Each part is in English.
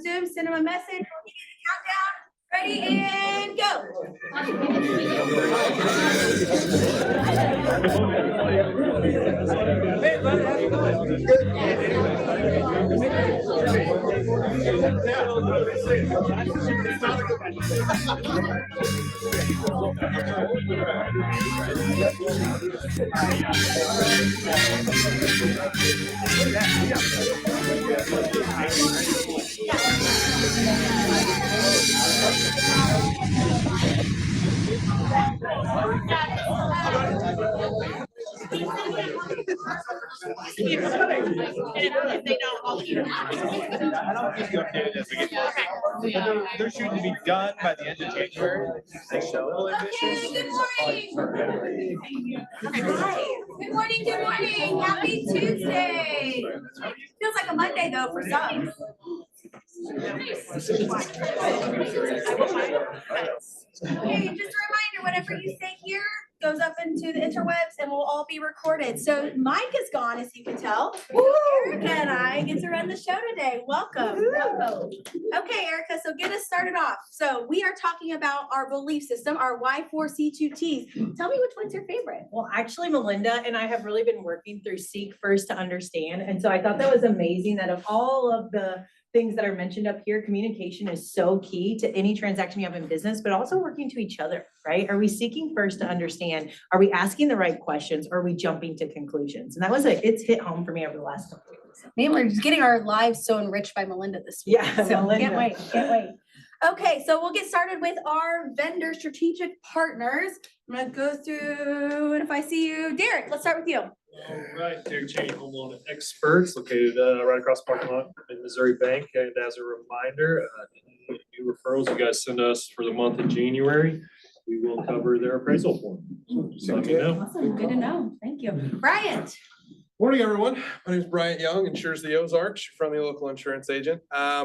Zoom, send them a message. We'll give you the countdown. Ready and go. They're shooting to be done by the end of January. Okay, good morning. Good morning, good morning. Happy Tuesday. Feels like a Monday though for some. Okay, just a reminder, whatever you say here goes up into the interwebs and will all be recorded. So Mike is gone, as you can tell. Erica and I get to run the show today. Welcome. Okay, Erica, so get us started off. So we are talking about our belief system, our Y4C2Ts. Tell me which one's your favorite. Well, actually, Melinda and I have really been working through Seek First to Understand. And so I thought that was amazing that of all of the things that are mentioned up here, communication is so key to any transaction you have in business, but also working to each other, right? Are we seeking first to understand? Are we asking the right questions? Or are we jumping to conclusions? And that was it's hit home for me over the last couple of weeks. Man, we're just getting our lives so enriched by Melinda this week. Yeah, So Melinda. can't wait. Okay, so we'll get started with our vendor strategic partners. I'm gonna go through, and if I see you, Derek, let's start with you. All right, Derek Cheney, Home Loan Experts, located right across the parking lot in Missouri Bank. And as a reminder, new referrals you guys send us for the month of January, we will cover their appraisal form. So just let me know. Awesome, good to know. Thank you. Bryant. Morning, everyone. My name is Bryant Young, Insures the Ozarks, friendly local insurance agent.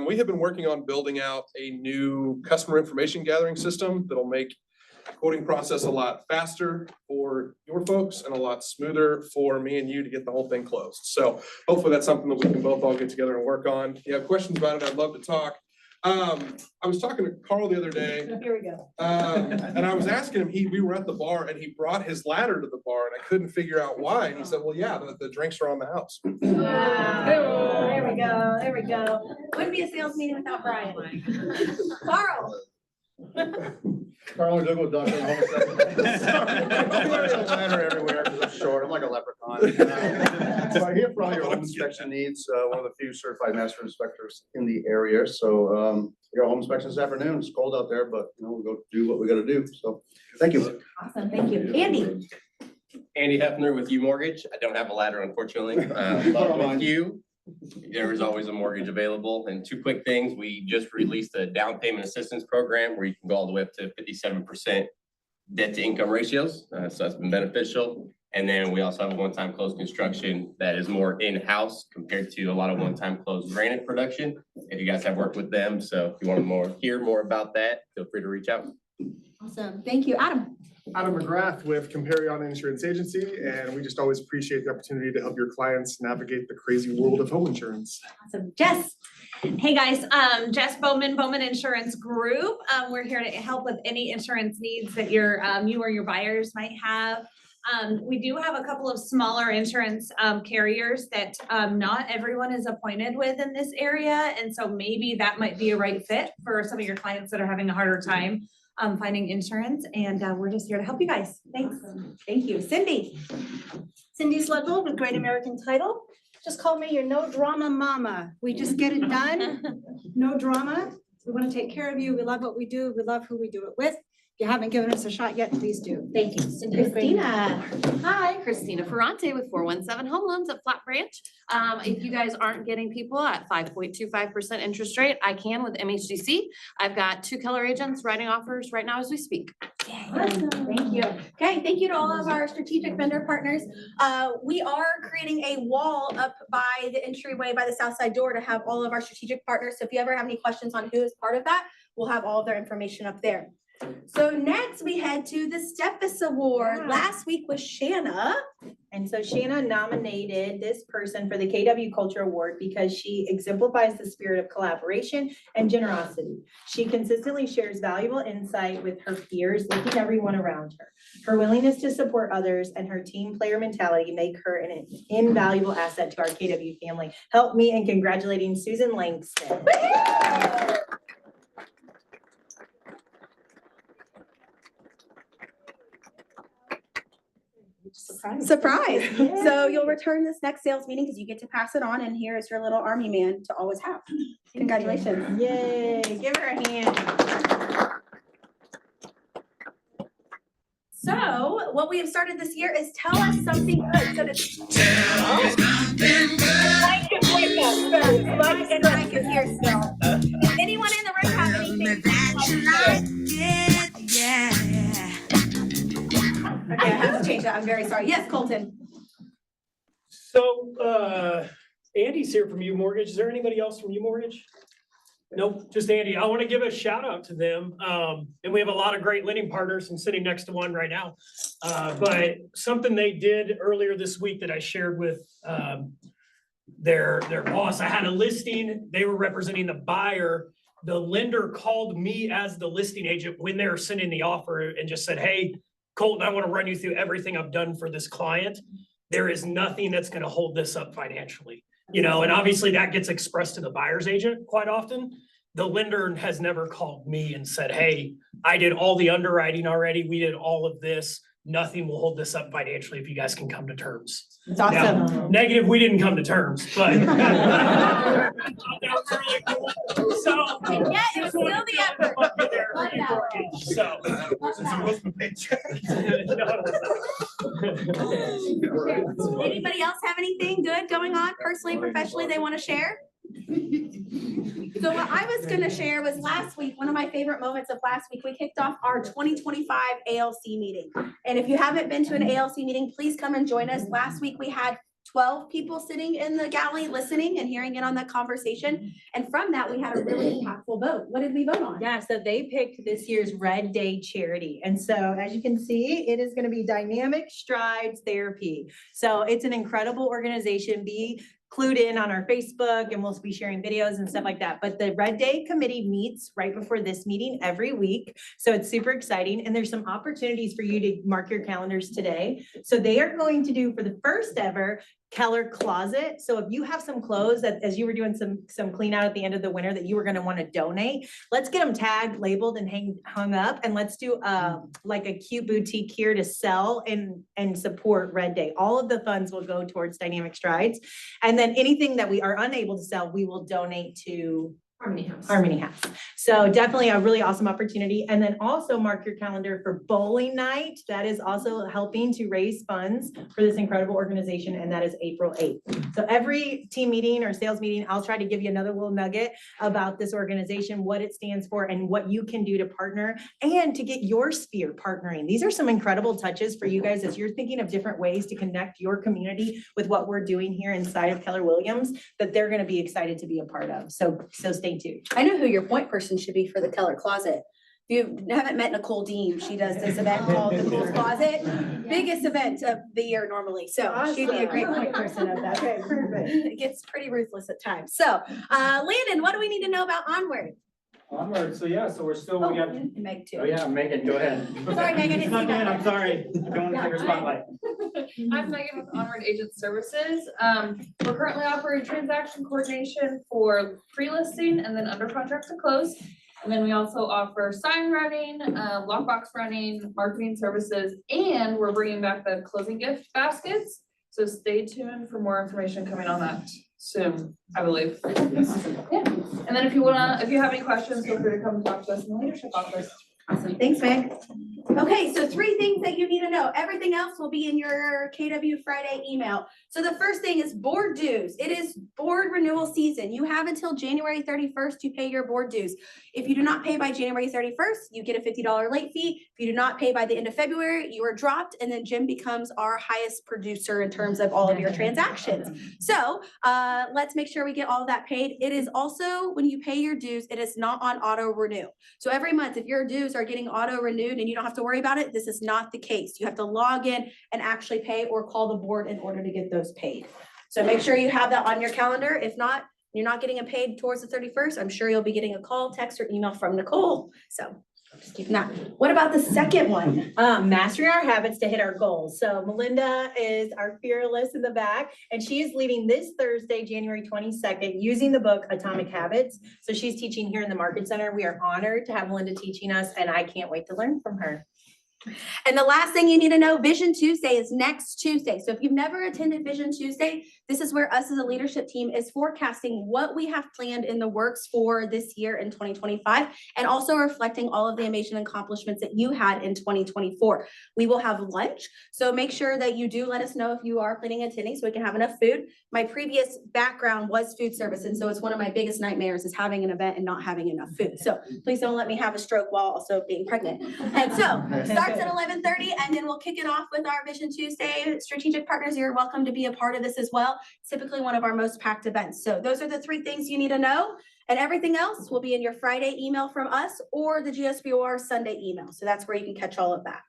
We have been working on building out a new customer information gathering system that'll make quoting process a lot faster for your folks and a lot smoother for me and you to get the whole thing closed. So hopefully that's something that we can both all get together and work on. If you have questions about it, I'd love to talk. I was talking to Carl the other day. Here we go. And I was asking him, we were at the bar and he brought his ladder to the bar and I couldn't figure out why. And he said, well, yeah, the drinks are on the house. There we go. Wouldn't be a sales meeting without Bryant. Carl. Carl Douglas, Dr. Ladder everywhere because I'm short. I'm like a leprechaun. So I'm here for all your home inspection needs. One of the few certified master inspectors in the area. So we got home inspection this afternoon. It's cold out there, but we'll go do what we got to do. So thank you. Awesome, thank you. Andy. Andy Hefner with U Mortgage. I don't have a ladder, unfortunately. But with you, there is always a mortgage available. And two quick things. We just released a down payment assistance program where you can go all the way up to 57% debt to income ratios. So that's been beneficial. And then we also have a one-time closed construction that is more in-house compared to a lot of one-time closed granite production. If you guys have worked with them, so if you want to hear more about that, feel free to reach out. Awesome, thank you. Adam. Adam McGrath with Comparion Insurance Agency, and we just always appreciate the opportunity to help your clients navigate the crazy world of home insurance. Awesome. Jess. Hey guys, Jess Bowman Insurance Group. We're here to help with any insurance needs that you or your buyers might have. We do have a couple of smaller insurance carriers that not everyone is appointed with in this area. And so maybe that might be a right fit for some of your clients that are having a harder time finding insurance. And we're just here to help you guys. Thanks. Awesome. Thank you. Cindy. Cindy Sludwell with Great American Title. Just call me your no drama mama. We just get it done. No drama. We want to take care of you. We love what we do. We love who we do it with. If you haven't given us a shot yet, please do. Thank you. Christina. Hi, Christina Ferrante with 417 Home Loans at Flat Branch. If you guys aren't getting people at 5.25% interest rate, I can with MHDC. I've got 2 Keller agents writing offers right now as we speak. Awesome. Thank you. Okay, thank you to all of our strategic vendor partners. We are creating a wall up by the entryway by the south side door to have all of our strategic partners. So if you ever have any questions on who is part of that, we'll have all of their information up there. So next we head to the Steppas Award. Yeah. Last week was Shanna. And so Shanna nominated this person for the KW Culture Award because she exemplifies the spirit of collaboration and generosity. She consistently shares valuable insight with her peers, lifting everyone around her. Her willingness to support others and her team player mentality make her an invaluable asset to our KW family. Help me in congratulating Susan Langston. Surprise. So you'll return this next sales meeting because you get to pass it on, and here is your little army man to always have. Congratulations. Yay, give her a hand. So what we have started this year is tell us something good. So I can hear still. Does anyone in the room have anything? Okay, I have to change that. I'm very sorry. Yes, Colton. So, Andy's here from U Mortgage. Is there anybody else from U Mortgage? Nope, just Andy. I want to give a shout out to them. And we have a lot of great lending partners. I'm sitting next to one right now. But something they did earlier this week that I shared with their boss, I had a listing. They were representing the buyer. The lender called me as the listing agent when they were sending the offer and just said, hey, Colton, I want to run you through everything I've done for this client. There is nothing that's going to hold this up financially. You know, and obviously that gets expressed to the buyer's agent quite often. The lender has never called me and said, hey, I did all the underwriting already. We did all of this. Nothing will hold this up financially if you guys can come to terms. It's awesome. Now, negative, we didn't come to terms, but that was really cool. So. And yet it's still the effort. So. Anybody else have anything good going on personally, professionally they want to share? So what I was gonna share was last week, one of my favorite moments of last week, we kicked off our 2025 ALC meeting. And if you haven't been to an ALC meeting, please come and join us. Last week, we had 12 people sitting in the gallery listening and hearing in on that conversation. And from that, we had a really impactful vote. What did we vote on? Yeah, so they picked this year's Red Day charity. And so as you can see, it is going to be Dynamic Strides Therapy. So it's an incredible organization. Be clued in on our Facebook and we'll be sharing videos and stuff like that. But the Red Day committee meets right before this meeting every week. So it's super exciting. And there's some opportunities for you to mark your calendars today. So they are going to do for the first ever Keller Closet. So if you have some clothes that as you were doing some clean out at the end of the winter that you were going to want to donate, let's get them tagged, labeled and hung up. And let's do like a cute boutique here to sell and support Red Day. All of the funds will go towards Dynamic Strides. And then anything that we are unable to sell, we will donate to Harmony House. So definitely a really awesome opportunity. And then also mark your calendar for bowling night. That is also helping to raise funds for this incredible organization. And that is April 8th. So every team meeting or sales meeting, I'll try to give you another little nugget about this organization, what it stands for and what you can do to partner and to get your sphere partnering. These are some incredible touches for you guys as you're thinking of different ways to connect your community with what we're doing here inside of Keller Williams that they're going to be excited to be a part of. So stay tuned. I know who your point person should be for the Keller Closet. If you haven't met Nicole Dean, she does this event called Nicole's Closet. Biggest event of the year normally. So she'd be a great point person of that. Okay, perfect. It gets pretty ruthless at times. So Landon, what do we need to know about Onward? Onward, so we're still, Oh, we got, and Meg too. oh yeah, Megan, go ahead. Sorry, Megan, it's Not you. good, I'm sorry, going to take her spotlight. I'm Megan with Onward Agent Services. We're currently offering transaction coordination for pre-listing and then under contract to close. And then we also offer sign running, lockbox running, marketing services, and we're bringing back the closing gift baskets. So stay tuned for more information coming on that soon, I believe. Yeah. And then if you have any questions, feel free to come talk to us in the leadership office. Awesome. Thanks, Meg. Okay, so 3 things that you need to know. Everything else will be in your KW Friday email. So the first thing is board dues. It is board renewal season. You have until January 31st to pay your board dues. If you do not pay by January 31st, you get a $50 late fee. If you do not pay by the end of February, you are dropped, and then Jim becomes our highest producer in terms of all of your transactions. So let's make sure we get all of that paid. It is also, when you pay your dues, it is not on auto renew. So every month, if your dues are getting auto renewed and you don't have to worry about it, this is not the case. You have to log in and actually pay or call the board in order to get those paid. So make sure you have that on your calendar. If not, you're not getting it paid towards the 31st. I'm sure you'll be getting a call, text, or email from Nicole. So just keep that. What about the second one? Mastering our habits to hit our goals. So Melinda is our fearless in the back, and she is leading this Thursday, January 22nd, using the book Atomic Habits. So she's teaching here in the Market Center. We are honored to have Melinda teaching us, and I can't wait to learn from her. And the last thing you need to know, Vision Tuesday is next Tuesday. So if you've never attended Vision Tuesday, this is where us as a leadership team is forecasting what we have planned in the works for this year in 2025, and also reflecting all of the amazing accomplishments that you had in 2024. We will have lunch, so make sure that you do let us know if you are planning on attending so we can have enough food. My previous background was food service, and so it's one of my biggest nightmares is having an event and not having enough food. So please don't let me have a stroke while also being pregnant. And so starts at 11:30, and then we'll kick it off with our Vision Tuesday. Strategic partners, you're welcome to be a part of this as well. Typically one of our most packed events. So those are the 3 things you need to know. And everything else will be in your Friday email from us or the GSBOR Sunday email. So that's where you can catch all of that.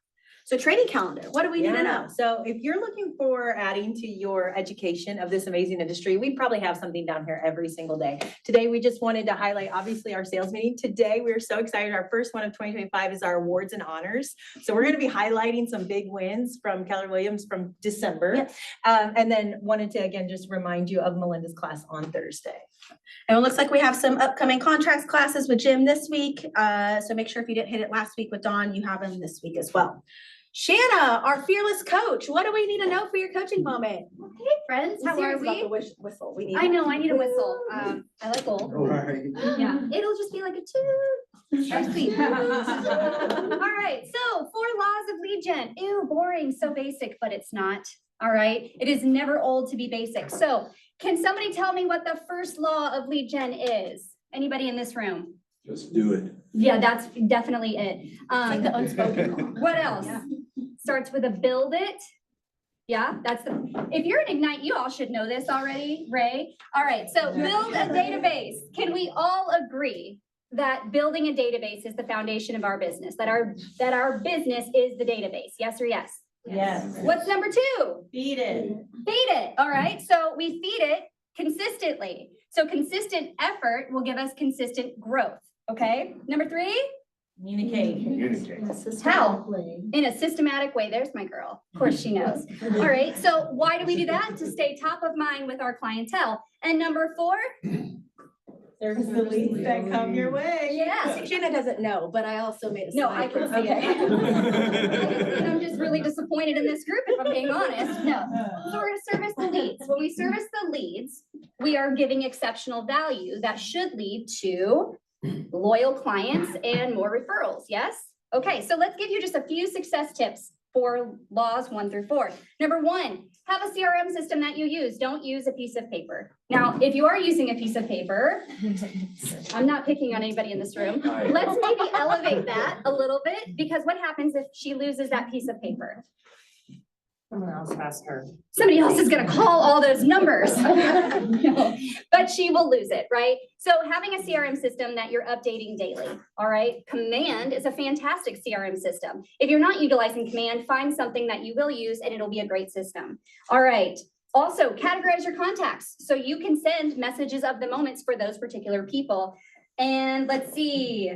So training calendar, what do we need to know? So if you're looking for adding to your education of this amazing industry, we probably have something down here every single day. Today, we just wanted to highlight, obviously, our sales meeting. Today, we're so excited. Our first one of 2025 is our awards and honors. So we're going to be highlighting some big wins from Keller Williams from December. Yep. And then wanted to, again, just remind you of Melinda's class on Thursday. And it looks like we have some upcoming contracts classes with Jim this week. So make sure if you didn't hit it last week with Dawn, you have them this week as well. Shanna, our fearless coach, what do we need to know for your coaching moment? Hey friends, how are we? Whistle. We need I know, I need a whistle. I like gold. Yeah, it'll just be like a toot. Very sweet. All right, so 4 laws of lead gen. Ew, boring, so basic, but it's not. All right, it is never old to be basic. So can somebody tell me what the first law of lead gen is? Anybody in this room? Just do it. Yeah, that's definitely it. like the unspoken law. What else? Starts with a build it. Yeah, that's the, if you're an Ignite, you all should know this already, Ray. All right, so build a database. Can we all agree that building a database is the foundation of our business, that our business is the database? Yes or yes? Yes. What's number 2? Feed it. Feed it. All right, so we feed it consistently. So consistent effort will give us consistent growth. Okay, number 3? Communicate. How? In a systematic way. There's my girl. Of course she knows. All right, so why do we do that? To stay top of mind with our clientele. And number 4? Service the leads that come your way. Yeah. Shanna doesn't know, but I also made a No, slide. I can see it. I'm just really disappointed in this group, if I'm being honest. No. So we're gonna service the leads. When we service the leads, we are giving exceptional value that should lead to loyal clients and more referrals. Yes? Okay, so let's give you just a few success tips for laws 1 through 4. Number 1, have a CRM system that you use. Don't use a piece of paper. Now, if you are using a piece of paper, I'm not picking on anybody in this room. Let's maybe elevate that a little bit, because what happens if she loses that piece of paper? Someone else has her. Somebody else is gonna call all those numbers. But she will lose it, right? So having a CRM system that you're updating daily, all right? Command is a fantastic CRM system. If you're not utilizing Command, find something that you will use and it'll be a great system. All right. Also, categorize your contacts so you can send messages of the moments for those particular people. And let's see.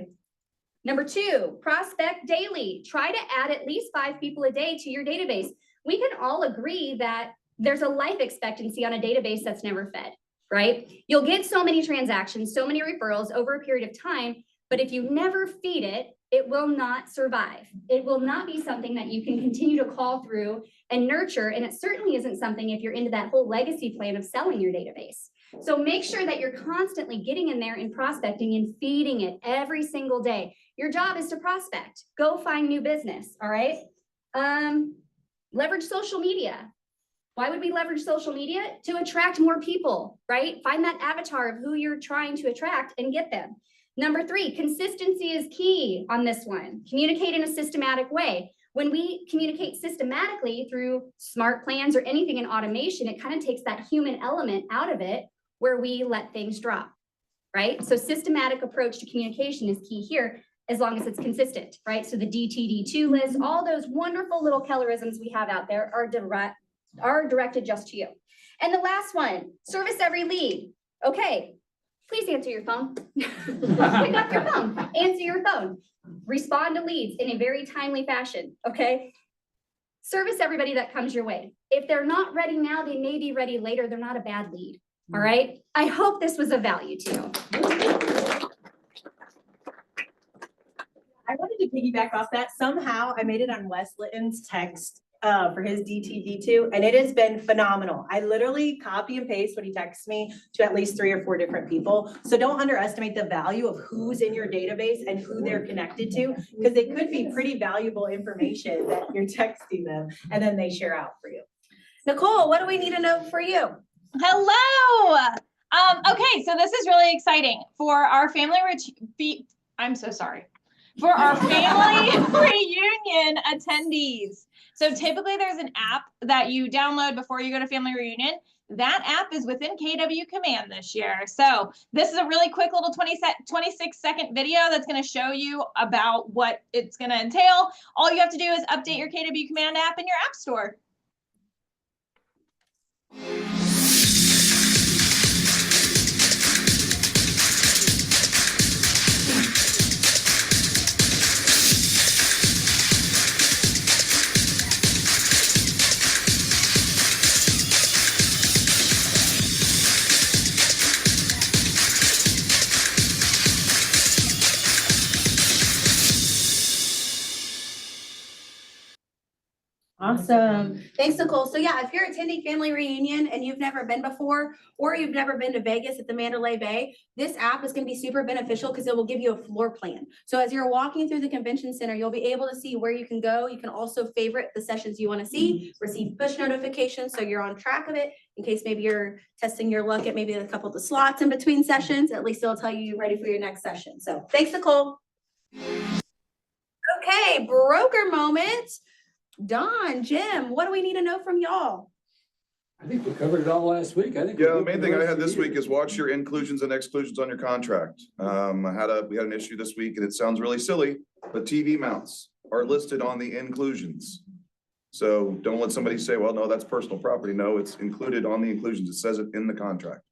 Number 2, prospect daily. Try to add at least 5 people a day to your database. We can all agree that there's a life expectancy on a database that's never fed, right? You'll get so many transactions, so many referrals over a period of time, but if you never feed it, it will not survive. It will not be something that you can continue to call through and nurture, and it certainly isn't something if you're into that whole legacy plan of selling your database. So make sure that you're constantly getting in there and prospecting and feeding it every single day. Your job is to prospect. Go find new business, all right? Leverage social media. Why would we leverage social media? To attract more people, right? Find that avatar of who you're trying to attract and get them. Number 3, consistency is key on this one. Communicate in a systematic way. When we communicate systematically through smart plans or anything in automation, it kind of takes that human element out of it where we let things drop, right? So systematic approach to communication is key here, as long as it's consistent, right? So the DTD2 list, all those wonderful little Kellerisms we have out there are directed just to you. And the last one, service every lead. Okay, please answer your phone. Pick up your phone, answer your phone. Respond to leads in a very timely fashion, okay? Service everybody that comes your way. If they're not ready now, they may be ready later. They're not a bad lead, all right? I hope this was of value to you. I wanted to piggyback off that. Somehow I made it on Wes Litton's text for his DTD2, and it has been phenomenal. I literally copy and paste what he texts me to at least 3 or 4 different people. So don't underestimate the value of who's in your database and who they're connected to, because they could be pretty valuable information that you're texting them and then they share out for you. Nicole, what do we need to know for you? Hello. Okay, so this is really exciting for our family I'm so sorry. For our family reunion attendees. So typically there's an app that you download before you go to family reunion. That app is within KW Command this year. So this is a really quick little 26-second video that's going to show you about what it's going to entail. All you have to do is update your KW Command app in your app store. Awesome. Thanks, Nicole. So yeah, if you're attending family reunion and you've never been before, or you've never been to Vegas at the Mandalay Bay, this app is going to be super beneficial because it will give you a floor plan. So as you're walking through the convention center, you'll be able to see where you can go. You can also favorite the sessions you want to see, receive push notifications so you're on track of it in case maybe you're testing your luck at maybe a couple of the slots in between sessions. At least it'll tell you you're ready for your next session. So thanks, Nicole. Okay, broker moment. Don, Jim, what do we need to know from y'all? I think we covered it all last week. I think. Yeah, the main thing I had this week is watch your inclusions and exclusions on your contract. We had an issue this week and it sounds really silly, but TV mounts are listed on the inclusions. So don't let somebody say, well, no, that's personal property. No, it's included on the inclusions. It says it in the contract.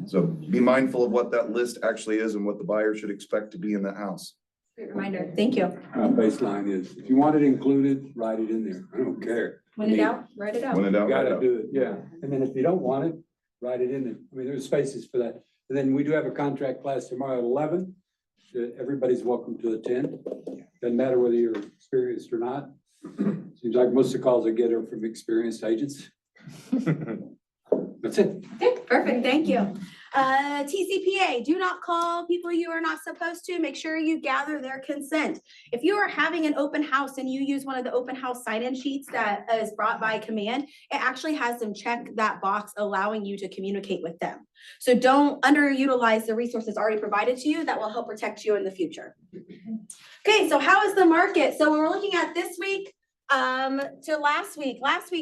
So be mindful of what that list actually is and what the buyer should expect to be in that house. Great reminder. Thank you. Baseline is, if you want it included, write it in there. I don't care. When in doubt, write it out. When in doubt, You write it gotta out. do it, yeah. And then if you don't want it, write it in there. I mean, there's spaces for that. And then we do have a contract class tomorrow at 11. Everybody's welcome to attend. Doesn't matter whether you're experienced or not. Seems like most of the calls I get are from experienced agents. That's it. Okay, perfect. Thank you. TCPA, do not call people you are not supposed to. Make sure you gather their consent. If you are having an open house and you use one of the open house sign-in sheets that is brought by Command, it actually has them check that box allowing you to communicate with them. So don't underutilize the resources already provided to you that will help protect you in the future. Okay, so how is the market? So when we're looking at this week, to last week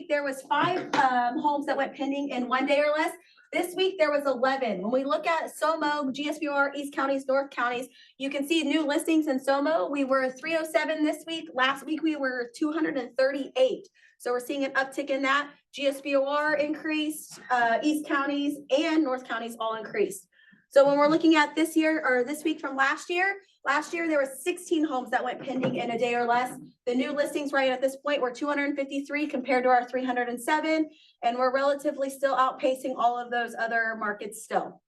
there was 5 homes that went pending in 1 day or less. This week there was 11. When we look at SOMO, GSBR, East Counties, North Counties, you can see new listings in SOMO. We were 307 this week. Last week we were 238. So we're seeing an uptick in that. GSBR increased, East Counties and North Counties all increased. So when we're looking at this year or this week from last year there were 16 homes that went pending in a day or less. The new listings right at this point were 253 compared to our 307, and we're relatively still outpacing all of those other markets still.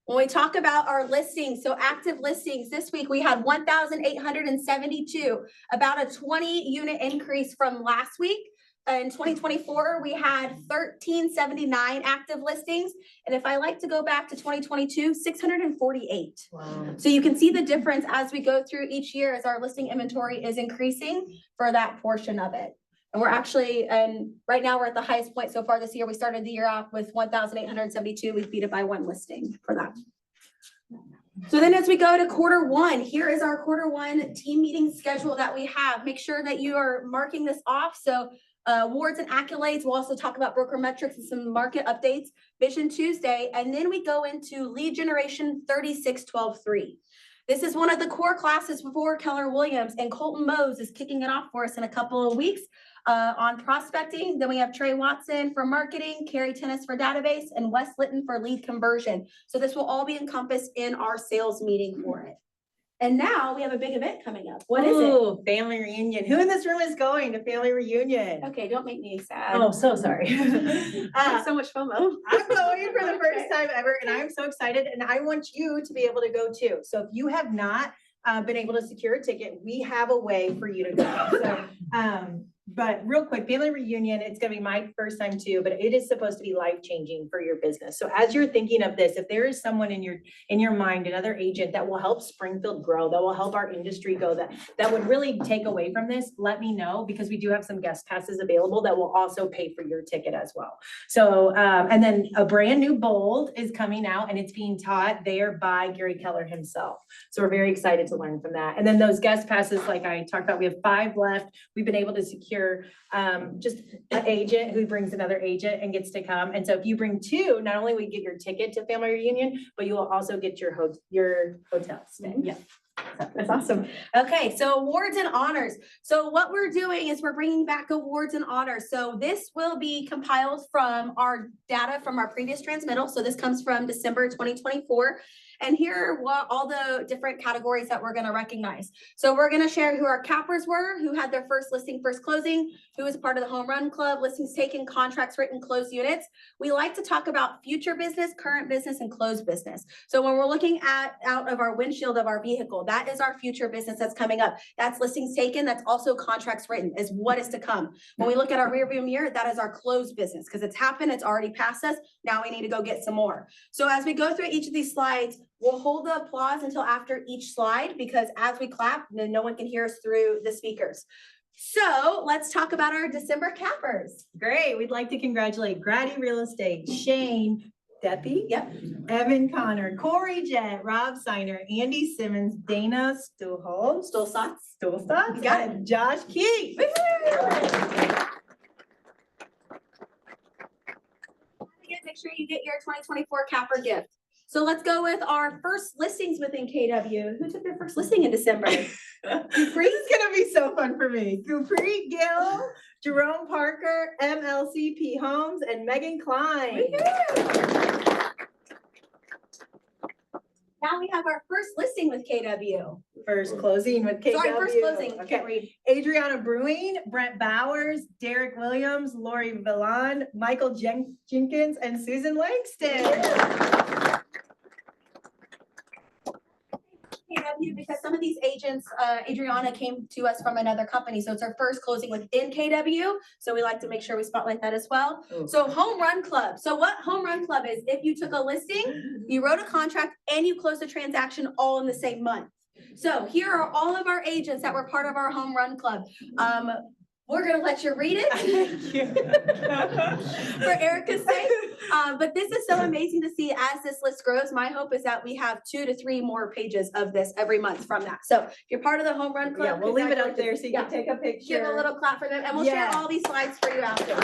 When we talk about our listings, so active listings, this week we had 1,872, about a 20 unit increase from last week. in 2024, we had 1379 active listings. And if I like to go back to 2022, 648. Wow. So you can see the difference as we go through each year as our listing inventory is increasing for that portion of it. And we're actually, and right now we're at the highest point so far this year. We started the year off with 1,872. We beat it by one listing for that. So then as we go to Q1, here is our Q1 team meeting schedule that we have. Make sure that you are marking this off. So awards and accolades, we'll also talk about broker metrics and some market updates, Vision Tuesday, and then we go into lead generation 36-12-3. This is one of the core classes for Keller Williams, and Colton Mose is kicking it off for us in a couple of weeks on prospecting. Then we have Trey Watson for marketing, Carrie Tennis for database, and Wes Litton for lead conversion. So this will all be encompassed in our sales meeting for it. And now we have a big event coming up. What is it? Ooh, family reunion. Who in this room is going to family reunion? Okay, don't make me sad. Oh, so sorry. I have so much FOMO. I'm going for the first time ever, and I'm so excited, and I want you to be able to go too. So if you have not been able to secure a ticket, we have a way for you to go. So, but real quick, family reunion, it's gonna be my first time too, but it is supposed to be life-changing for your business. So as you're thinking of this, if there is someone in your mind, another agent that will help Springfield grow, that will help our industry go, that would really take away from this, let me know, because we do have some guest passes available that will also pay for your ticket as well. So, and then a brand new Bold is coming out, and it's being taught there by Gary Keller himself. So we're very excited to learn from that. And then those guest passes, like I talked about, we have 5 left. We've been able to secure just an agent who brings another agent and gets to come. And so if you bring 2, not only will you get your ticket to family reunion, but you will also get your hotel stay. Yeah. That's awesome. Okay, so awards and honors. So what we're doing is we're bringing back awards and honors. So this will be compiled from our data from our previous transmittal. So this comes from December 2024. And here are what all the different categories that we're going to recognize. So we're going to share who our cappers were, who had their first listing, first closing, who was part of the home run club, listings taken, contracts written, closed units. We like to talk about future business, current business, and closed business. So when we're looking at out of our windshield of our vehicle, that is our future business that's coming up. That's listings taken. That's also contracts written, is what is to come. When we look at our rearview mirror, that is our closed business because it's happened. It's already past us. Now we need to go get some more. So as we go through each of these slides, we'll hold the applause until after each slide because as we clap, then no one can hear us through the speakers. So let's talk about our December cappers. Great. We'd like to congratulate Grady Real Estate, Shane Deppy, yep, Evan Connor, Corey Jett, Rob Steiner, Andy Simmons, Dana Stolstotz, and Josh Keith. Make sure you get your 2024 capper gift. So let's go with our first listings within KW. Who took their first listing in December? This is gonna be so fun for me. Gupri Gill, Jerome Parker, MLCP Homes, and Megan Klein. Now we have our first listing with KW. First closing with KW. Sorry, first closing. Okay. Can't read. Adriana Brewing, Brent Bowers, Derek Williams, Lori Villan, Michael Jenkins, and Susan Langston. KW, because some of these agents, Adriana came to us from another company, so it's our first closing within KW. So we like to make sure we spotlight that as well. Ooh. So Home Run Club. So what Home Run Club is, if you took a listing, you wrote a contract, and you closed a transaction all in the same month. So here are all of our agents that were part of our Home Run Club. We're gonna let you read it. Thank you. For Erica's sake. But this is so amazing to see as this list grows. My hope is that we have 2 to 3 more pages of this every month from that. So if you're part of the Home Run Club. Yeah, we'll leave it up there so you yeah, can take a picture. Give a little clap for them and we'll share all these slides for you after.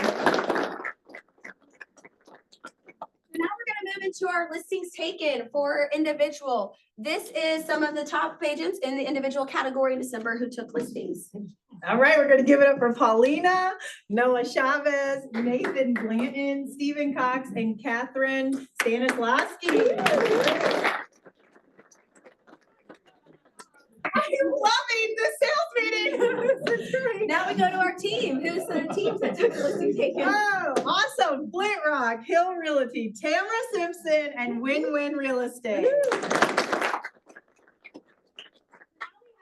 Now we're gonna move into our listings taken for individual. This is some of the top agents in the individual category in December who took listings. All right, we're gonna give it up for Paulina, Noah Chavez, Nathan Blanton, Stephen Cox, and Catherine Stanislawski. I'm loving the sales meeting. This is great. Now we go to our team. Who's the teams that took the listing taken? Oh, awesome. Flint Rock, Hill Realty, Tamara Simpson, and Win-Win Real Estate.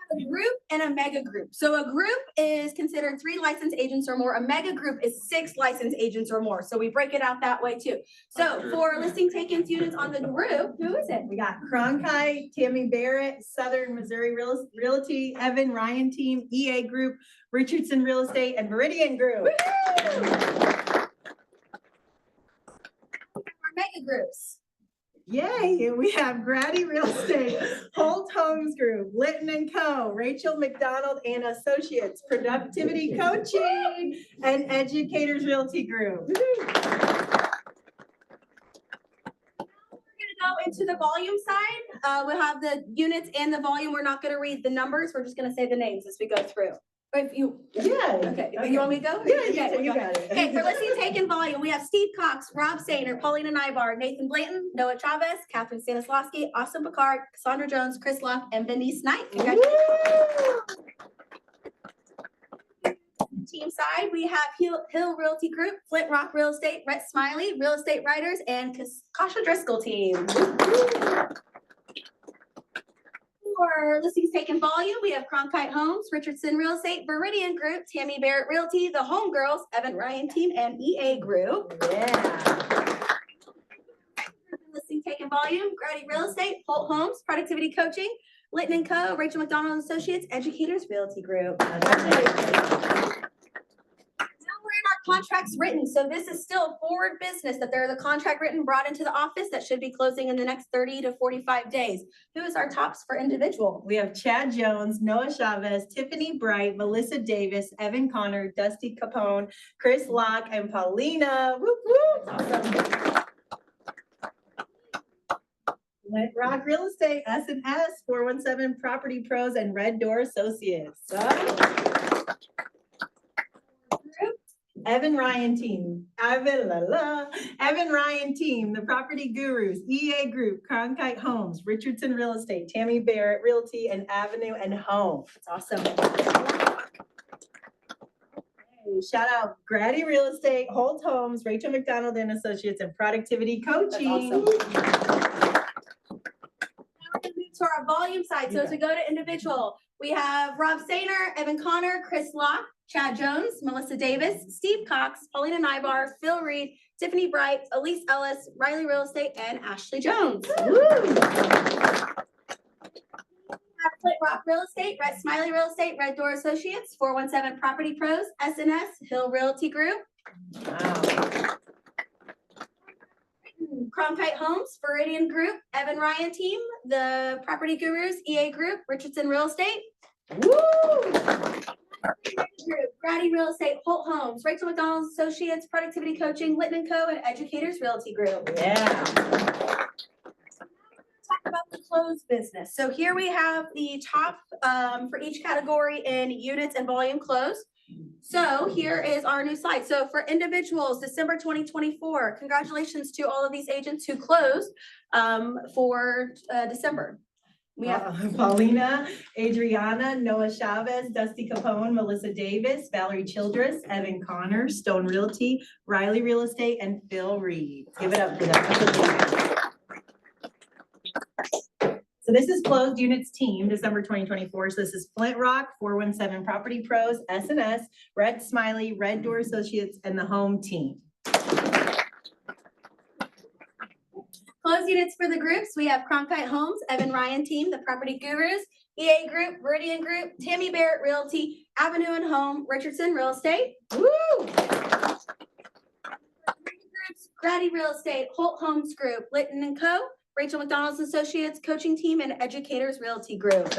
A group and a mega group. So a group is considered 3 licensed agents or more. A mega group is 6 licensed agents or more. So we break it out that way too. So for listing takings units on the group, who is it? We got Cronkite, Tammy Barrett, Southern Missouri Realty, Evan Ryan Team, EA Group, Richardson Real Estate, and Meridian Group. Our mega groups. Yay, we have Grady Real Estate, Holt Homes Group, Litton and Co., Rachel McDonald and Associates, Productivity Coaching, and Educators Realty Group. Go into the volume side. We'll have the units and the volume. We're not gonna read the numbers. We're just gonna say the names as we go through. If you, okay, you want me to go? Yeah, Okay, you got it. Okay, for listing taken volume, we have Steve Cox, Rob Sainer, Paulina Nybar, Nathan Blanton, Noah Chavez, Catherine Stanislawski, Austin Picard, Cassandra Jones, Chris Locke, and Denise Knight. Congratulations. Team side, we have Hill Realty Group, Flint Rock Real Estate, Rhett Smiley, Real Estate Writers, and Kasha Driscoll team. For listings taken volume, we have Cronkite Homes, Richardson Real Estate, Viridian Group, Tammy Barrett Realty, The Home Girls, Evan Ryan Team, and EA Group. Yeah. Listing taken volume, Grady Real Estate, Holt Homes, Productivity Coaching, Litton and Co., Rachel McDonald and Associates, Educators Realty Group. Contracts written. So this is still forward business that there is a contract written brought into the office that should be closing in the next 30 to 45 days. Who is our tops for individual? We have Chad Jones, Noah Chavez, Tiffany Bright, Melissa Davis, Evan Connor, Dusty Capone, Chris Locke, and Paulina. Whoop, whoop. Awesome. Flint Rock Real Estate, S&S, 417 Property Pros, and Red Door Associates. Evan Ryan Team, Evan Ryan Team, The Property Gurus, EA Group, Cronkite Homes, Richardson Real Estate, Tammy Barrett Realty, and Avenue and Home. It's awesome. Shout out Grady Real Estate, Holt Homes, Rachel McDonald and Associates, and Productivity Coaching. That's awesome. To our volume side. So as we go to individual, we have Rob Sainer, Evan Connor, Chris Locke, Chad Jones, Melissa Davis, Steve Cox, Paulina Nybar, Phil Reed, Tiffany Bright, Elise Ellis, Riley Real Estate, and Ashley Jones. Flint Rock Real Estate, Rhett Smiley Real Estate, Red Door Associates, 417 Property Pros, S&S, Hill Realty Group. Wow. Cronkite Homes, Viridian Group, Evan Ryan Team, The Property Gurus, EA Group, Richardson Real Estate. Woo! Group, Grady Real Estate, Holt Homes, Rachel McDonald Associates, Productivity Coaching, Litton and Co., and Educators Realty Group. Yeah. Talk about the closed business. So here we have the top for each category in units and volume closed. So here is our new slide. So for individuals, December 2024, congratulations to all of these agents who closed for December. We have Paulina, Adriana, Noah Chavez, Dusty Capone, Melissa Davis, Valerie Childress, Evan Connor, Stone Realty, Riley Real Estate, and Phil Reed. Give it up for them. So this is closed units team, December 2024. So this is Flint Rock, 417 Property Pros, S&S, Rhett Smiley, Red Door Associates, and the home team. Closed units for the groups, we have Cronkite Homes, Evan Ryan Team, The Property Gurus, EA Group, Viridian Group, Tammy Barrett Realty, Avenue and Home, Richardson Real Estate. Woo! Groups, Grady Real Estate, Holt Homes Group, Litton and Co., Rachel McDonald's Associates, Coaching Team, and Educators Realty Group.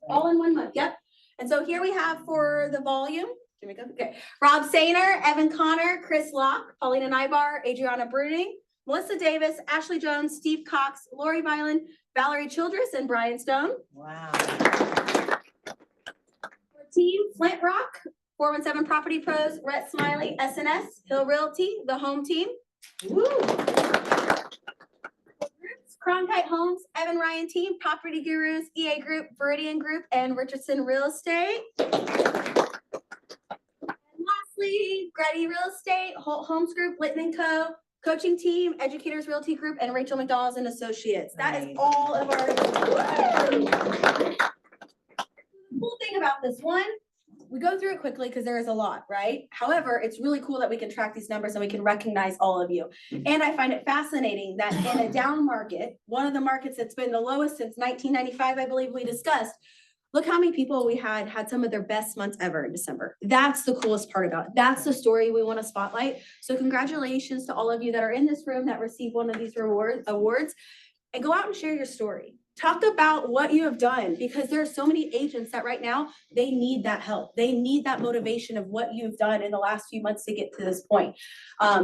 All in 1 month, yep. And so here we have for the volume, okay. Rob Sainer, Evan Connor, Chris Locke, Paulina Nybar, Adriana Bruning, Melissa Davis, Ashley Jones, Steve Cox, Lori Violin, Valerie Childress, and Brian Stone. Wow. Team Flint Rock, 417 Property Pros, Rhett Smiley, S&S, Hill Realty, the home team. Woo! Cronkite Homes, Evan Ryan Team, Property Gurus, EA Group, Viridian Group, and Richardson Real Estate. Grady Real Estate, Holt Homes Group, Litton and Co., coaching team, Educators Realty Group, and Rachel McDonald's and Associates. That is all of our. Cool thing about this one, we go through it quickly because there is a lot, right? However, it's really cool that we can track these numbers and we can recognize all of you. And I find it fascinating that in a down market, one of the markets that's been the lowest since 1995, I believe we discussed, look how many people we had some of their best months ever in December. That's the coolest part about it. That's the story we want to spotlight. So congratulations to all of you that are in this room that received one of these awards, and go out and share your story. Talk about what you have done, because there are so many agents that right now, they need that help. They need that motivation of what you've done in the last few months to get to this point.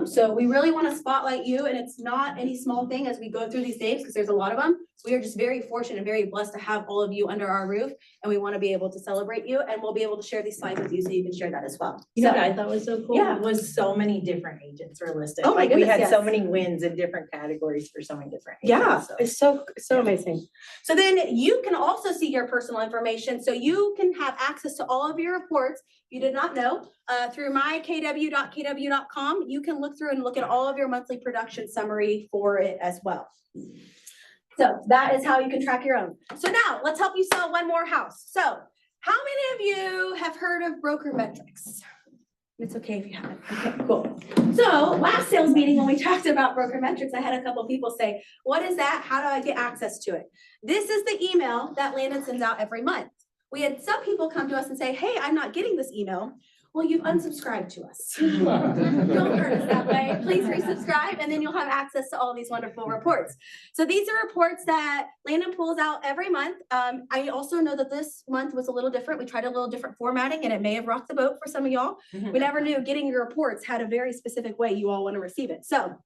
So we really want to spotlight you, and it's not any small thing as we go through these names, because there's a lot of them. We are just very fortunate and very blessed to have all of you under our roof, and we want to be able to celebrate you, and we'll be able to share these slides with you so you can share that as well. You know So- what I thought was so cool? Yeah. Was so many different agents were listed. Oh my Like, we goodness, had so yes. many wins in different categories for so many different. Yeah, agents, so. it's so amazing. So then you can also see your personal information. So you can have access to all of your reports. If you did not know, through mykw.kw.com, you can look through and look at all of your monthly production summary for it as well. So that is how you can track your own. So now let's help you sell one more house. So how many of you have heard of Broker Metrics? It's okay if you haven't. Okay, cool. So last sales meeting, when we talked about Broker Metrics, I had a couple people say, what is that? How do I get access to it? This is the email that Landon sends out every month. We had some people come to us and say, hey, I'm not getting this email. Well, you've unsubscribed to us. Don't hurt us that way. Please resubscribe, and then you'll have access to all these wonderful reports. So these are reports that Landon pulls out every month. I also know that this month was a little different. We tried a little different formatting, and it may have rocked the boat for some of y'all. We never knew getting your reports had a very specific way you all want to receive it. So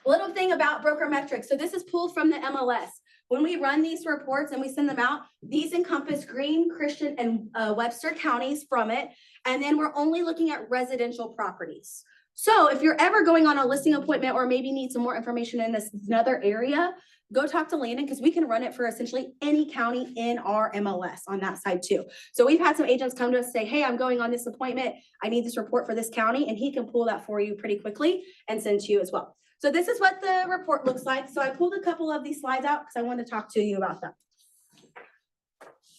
little thing about Broker Metrics. So this is pulled from the MLS. When we run these reports and we send them out, these encompass Greene, Christian, and Webster counties from it. And then we're only looking at residential properties. So if you're ever going on a listing appointment or maybe need some more information in this another area, go talk to Landon, because we can run it for essentially any county in our MLS on that side too. So we've had some agents come to us say, hey, I'm going on this appointment. I need this report for this county, and he can pull that for you pretty quickly and send to you as well. So this is what the report looks like. So I pulled a couple of these slides out because I wanted to talk to you about them.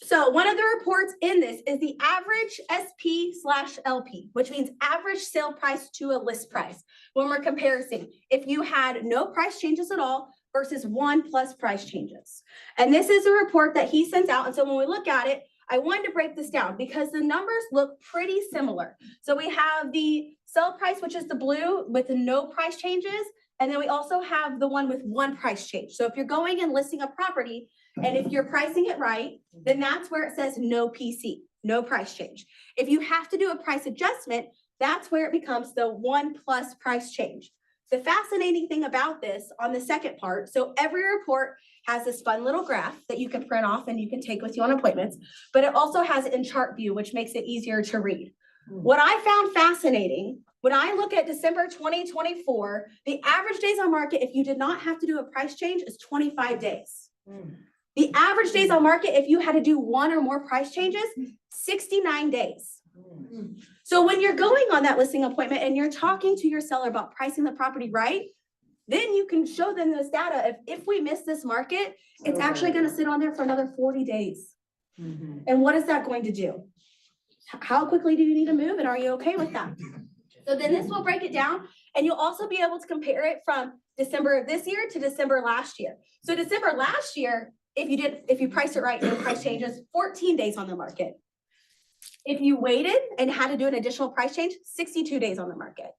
So one of the reports in this is the average SP/LP, which means average sale price to a list price. When we're comparing, if you had no price changes at all versus 1+ price changes. And this is a report that he sends out. And so when we look at it, I wanted to break this down because the numbers look pretty similar. So we have the sell price, which is the blue with the no price changes. And then we also have the one with 1 price change. So if you're going and listing a property, and if you're pricing it right, then that's where it says no PC, no price change. If you have to do a price adjustment, that's where it becomes the 1+ price change. The fascinating thing about this on the second part, so every report has this fun little graph that you can print off and you can take with you on appointments, but it also has it in chart view, which makes it easier to read. What I found fascinating, when I look at December 2024, the average days on market, if you did not have to do a price change, is 25 days. The average days on market, if you had to do 1 or more price changes, 69 days. So when you're going on that listing appointment and you're talking to your seller about pricing the property right, then you can show them this data. If we miss this market, it's actually going to sit on there for another 40 days. And what is that going to do? How quickly do you need to move, and are you okay with that? So then this will break it down, and you'll also be able to compare it from December of this year to December last year. So December last year, if you price it right, no price changes, 14 days on the market. If you waited and had to do an additional price change, 62 days on the market.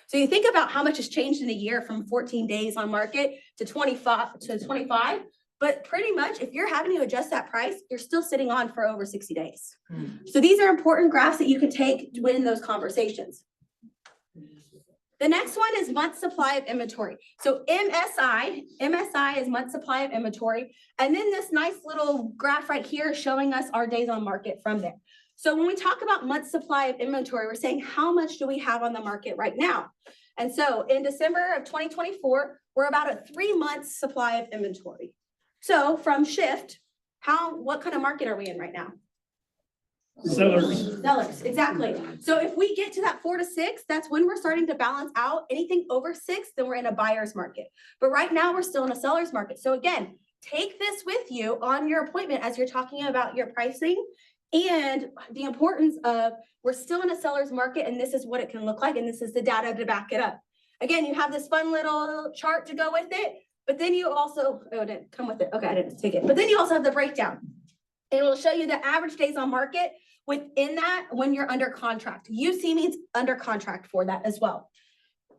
So you think about how much has changed in a year from 14 days on market to 25, but pretty much if you're having to adjust that price, you're still sitting on for over 60 days. So these are important graphs that you can take to win those conversations. The next one is month supply of inventory. So MSI is month supply of inventory. And then this nice little graph right here showing us our days on market from there. So when we talk about month supply of inventory, we're saying how much do we have on the market right now? And so in December of 2024, we're about a 3 months supply of inventory. So from Shift, what kind of market are we in right now? Sellers. Sellers, exactly. So if we get to that 4 to 6, that's when we're starting to balance out. Anything over 6, then we're in a buyer's market. But right now, we're still in a seller's market. So again, take this with you on your appointment as you're talking about your pricing and the importance of we're still in a seller's market and this is what it can look like and this is the data to back it up. Again, you have this fun little chart to go with it, but then you also, oh, it didn't come with it. Okay, I didn't take it. But then you also have the breakdown. It will show you the average days on market within that when you're under contract. UC means under contract for that as well.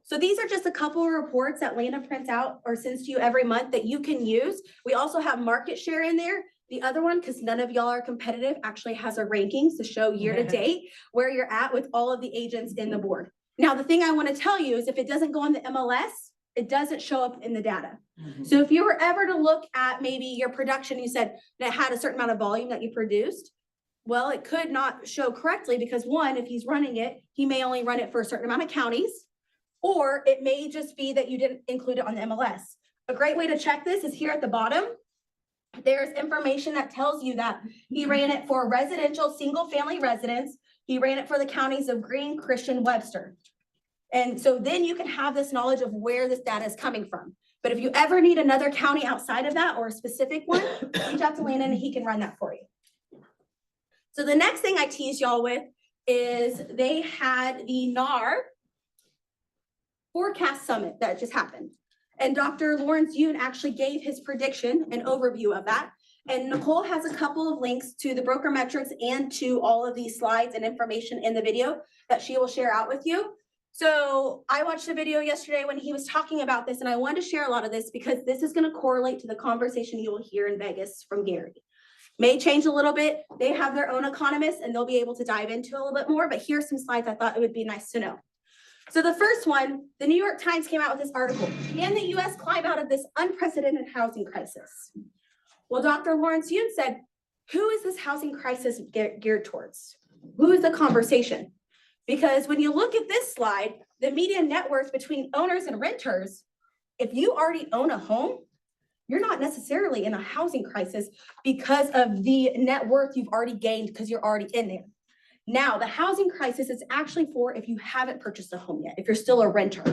So these are just a couple of reports that Lana prints out or sends to you every month that you can use. We also have market share in there. The other one, because none of y'all are competitive, actually has a rankings to show year to date where you're at with all of the agents in the board. Now, the thing I want to tell you is if it doesn't go on the MLS, it doesn't show up in the data. So if you were ever to look at maybe your production, you said that had a certain amount of volume that you produced, well, it could not show correctly because one, if he's running it, he may only run it for a certain amount of counties, or it may just be that you didn't include it on the MLS. A great way to check this is here at the bottom. There's information that tells you that he ran it for residential, single family residents. He ran it for the counties of Greene, Christian, Webster. And so then you can have this knowledge of where this data is coming from. But if you ever need another county outside of that or a specific one, reach out to Landon and he can run that for you. So the next thing I tease y'all with is they had the NAR forecast summit that just happened. And Dr. Lawrence Yoon actually gave his prediction, an overview of that. And Nicole has a couple of links to the broker metrics and to all of these slides and information in the video that she will share out with you. So I watched a video yesterday when he was talking about this and I wanted to share a lot of this because this is going to correlate to the conversation you will hear in Vegas from Gary. May change a little bit. They have their own economists and they'll be able to dive into a little bit more, but here's some slides I thought it would be nice to know. So the first one, the New York Times came out with this article. Can the US climb out of this unprecedented housing crisis? Well, Dr. Lawrence Yoon said, who is this housing crisis geared towards? Who is the conversation? Because when you look at this slide, the median net worth between owners and renters, if you already own a home, you're not necessarily in a housing crisis because of the net worth you've already gained because you're already in there. Now, the housing crisis is actually for if you haven't purchased a home yet, if you're still a renter.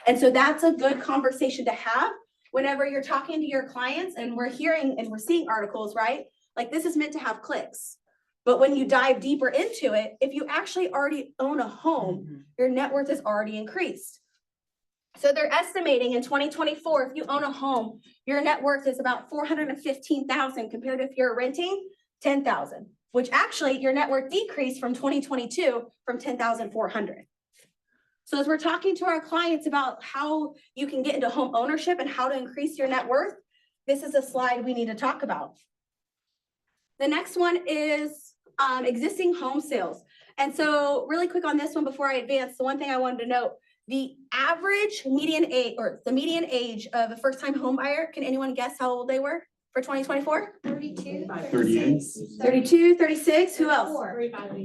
And so that's a good conversation to have whenever you're talking to your clients and we're hearing and we're seeing articles, right? Like this is meant to have clicks. But when you dive deeper into it, if you actually already own a home, your net worth is already increased. So they're estimating in 2024, if you own a home, your net worth is about $415,000 compared to if you're renting $10,000, which actually your net worth decreased from 2022 from $10,400. So as we're talking to our clients about how you can get into home ownership and how to increase your net worth, this is a slide we need to talk about. The next one is existing home sales. And so really quick on this one before I advance, the one thing I wanted to note, the average median age or the median age of a first-time home buyer, can anyone guess how old they were for 2024? 32, 32, 36, who else?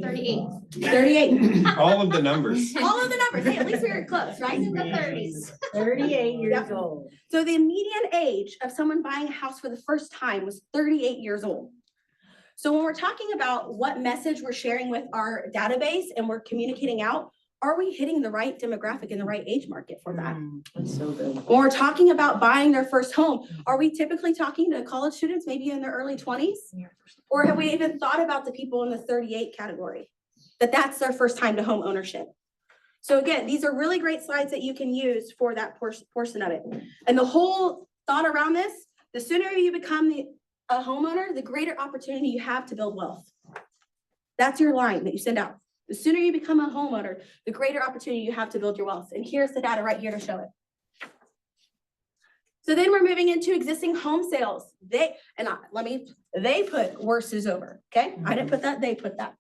38. 38. All of the numbers. All of the numbers. Hey, at least we were close, right? In the 30s. 38 years old. So the median age of someone buying a house for the first time was 38 years old. So when we're talking about what message we're sharing with our database and we're communicating out, are we hitting the right demographic in the right age market for that? That's so good. When we're talking about buying their first home, are we typically talking to college students, maybe in their early 20s? Or have we even thought about the people in the 38 category, that that's their first time to home ownership? So again, these are really great slides that you can use for that portion of it. And the whole thought around this, the sooner you become a homeowner, the greater opportunity you have to build wealth. That's your line that you send out. The sooner you become a homeowner, the greater opportunity you have to build your wealth. And here's the data right here to show it. So then we're moving into existing home sales. They put worse is over, okay? I didn't put that, they put that.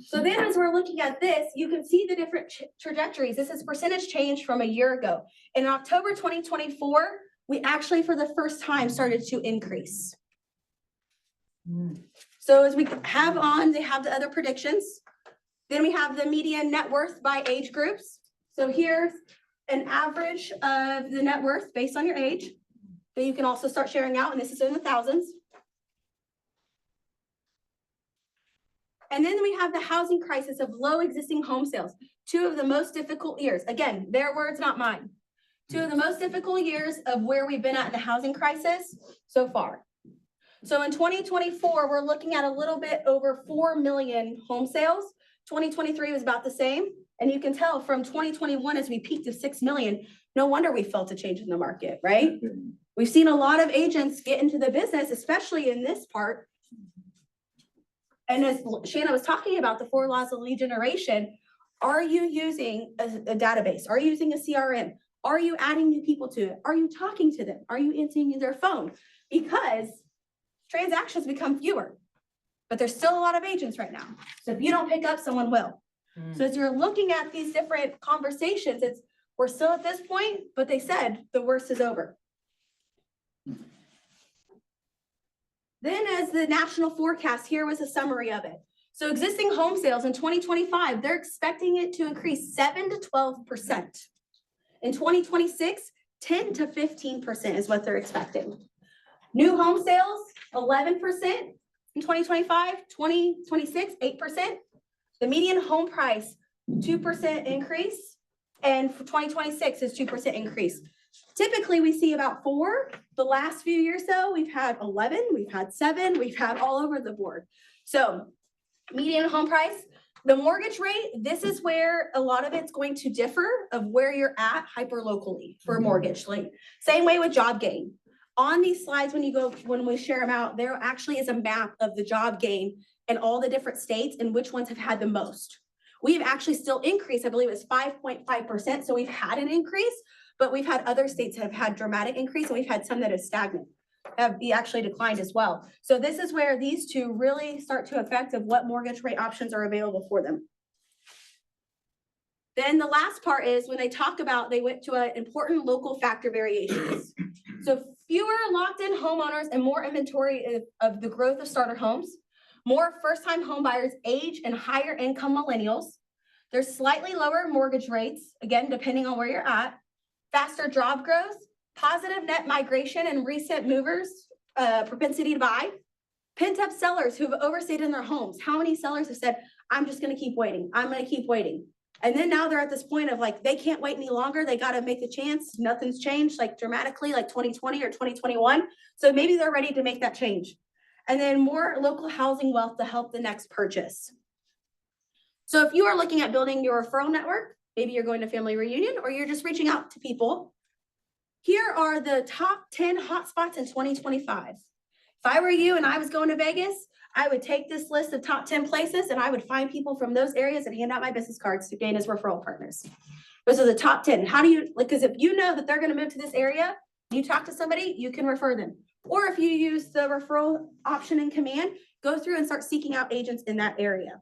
So then as we're looking at this, you can see the different trajectories. This is percentage change from a year ago. In October 2024, we actually for the first time started to increase. So as we have on, they have the other predictions. Then we have the median net worth by age groups. So here's an average of the net worth based on your age that you can also start sharing out, and this is in the thousands. And then we have the housing crisis of low existing home sales, 2 of the most difficult years. Again, their words, not mine. 2 of the most difficult years of where we've been at in the housing crisis so far. So in 2024, we're looking at a little bit over 4 million home sales. 2023 was about the same. And you can tell from 2021 as we peaked of 6 million, no wonder we felt a change in the market, right? We've seen a lot of agents get into the business, especially in this part. And as Shanna was talking about the 4 laws of lead generation, are you using a database? Are you using a CRM? Are you adding new people to it? Are you talking to them? Are you answering their phone? Because transactions become fewer, but there's still a lot of agents right now. So if you don't pick up, someone will. So as you're looking at these different conversations, we're still at this point, but they said the worst is over. Then as the national forecast, here was a summary of it. So existing home sales in 2025, they're expecting it to increase 7 to 12%. In 2026, 10 to 15% is what they're expecting. New home sales, 11% in 2025, 2026, 8%. The median home price, 2% increase. And for 2026 is 2% increase. Typically, we see about 4. The last few years, though, we've had 11, we've had 7, we've had all over the board. So median home price, the mortgage rate, this is where a lot of it's going to differ of where you're at hyper locally for mortgage. Like same way with job gain. On these slides, when we share them out, there actually is a map of the job gain in all the different states and which ones have had the most. We've actually still increased, I believe it's 5.5%. So we've had an increase, but we've had other states that have had dramatic increase, and we've had some that have stagnant, have actually declined as well. So this is where these 2 really start to affect of what mortgage rate options are available for them. Then the last part is when they talk about, they went to an important local factor variations. So fewer locked-in homeowners and more inventory of the growth of starter homes, more first-time home buyers age and higher income millennials. There's slightly lower mortgage rates, again, depending on where you're at, faster job growth, positive net migration and recent movers, propensity to buy, pent-up sellers who've overstayed in their homes. How many sellers have said, I'm just gonna keep waiting, I'm gonna keep waiting. And then now they're at this point of like, they can't wait any longer, they gotta make the chance, nothing's changed like dramatically like 2020 or 2021. So maybe they're ready to make that change. And then more local housing wealth to help the next purchase. So if you are looking at building your referral network, maybe you're going to family reunion or you're just reaching out to people, here are the top 10 hotspots in 2025. If I were you and I was going to Vegas, I would take this list of top 10 places and I would find people from those areas and hand out my business cards to gain as referral partners. Those are the top 10. How do you, like, because if you know that they're going to move to this area, you talk to somebody, you can refer them. Or if you use the referral option in Command, go through and start seeking out agents in that area.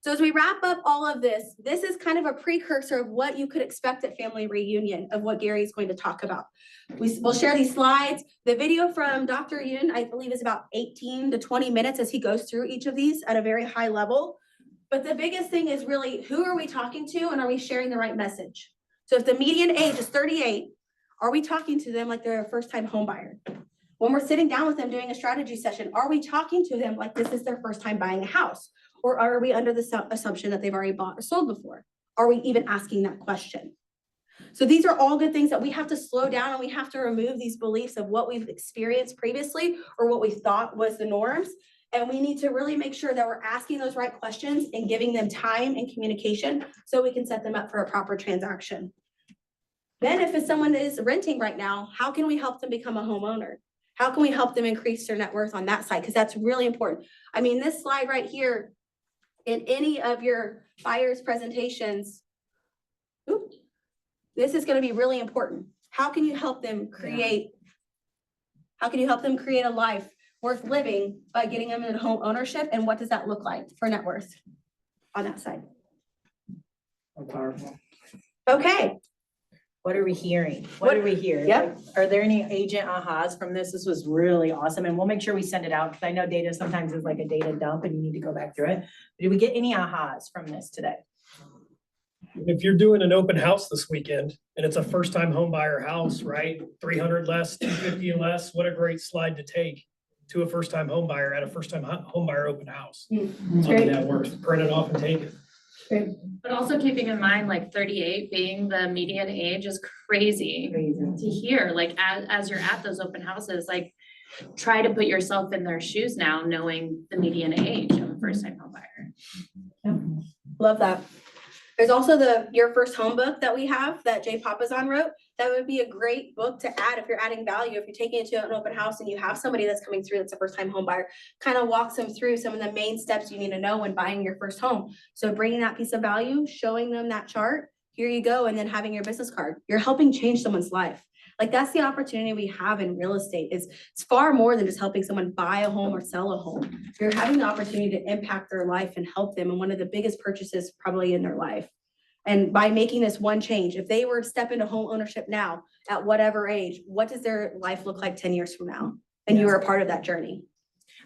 So as we wrap up all of this, this is kind of a precursor of what you could expect at Family Reunion of what Gary is going to talk about. We'll share these slides. The video from Dr. Yoon, I believe, is about 18 to 20 minutes as he goes through each of these at a very high level. But the biggest thing is really, who are we talking to and are we sharing the right message? So if the median age is 38, are we talking to them like they're a first-time home buyer? When we're sitting down with them doing a strategy session, are we talking to them like this is their first time buying a house? Or are we under the assumption that they've already bought or sold before? Are we even asking that question? So these are all good things that we have to slow down and we have to remove these beliefs of what we've experienced previously or what we thought was the norms. And we need to really make sure that we're asking those right questions and giving them time and communication so we can set them up for a proper transaction. Then if someone is renting right now, how can we help them become a homeowner? How can we help them increase their net worth on that side? Because that's really important. I mean, this slide right here, in any of your buyers' presentations, this is going to be really important. How can you help them create, how can you help them create a life worth living by getting them into home ownership? And what does that look like for net worth on that side? Powerful. Okay. What are we hearing? What are we hearing? Yep. Like, are there any agent ahas from this? This was really awesome. And we'll make sure we send it out because I know data sometimes is like a data dump and you need to go back through it. Did we get any ahas from this today? If you're doing an open house this weekend and it's a first time home buyer house, right? 300 less, 250 less, what a great slide to take. to a first-time home buyer at a first-time home buyer open house. That's On great. the network, print it off and take it. But also keeping in mind, like 38 being the median age is crazy to hear, like as you're at those open houses, like try to put yourself in their shoes now, knowing the median age of a first time home buyer. Love that. There's also Your First Home book that we have that Jay Papazon wrote. That would be a great book to add if you're adding value, if you're taking it to an open house and you have somebody that's coming through that's a first time home buyer, kind of walks them through some of the main steps you need to know when buying your first home. So bringing that piece of value, showing them that chart, here you go, and then having your business card. You're helping change someone's life. Like that's the opportunity we have in real estate is it's far more than just helping someone buy a home or sell a home. You're having the opportunity to impact their life and help them in one of the biggest purchases probably in their life. And by making this one change, if they were to step into home ownership now, at whatever age, what does their life look like 10 years from now? And you were a part of that journey.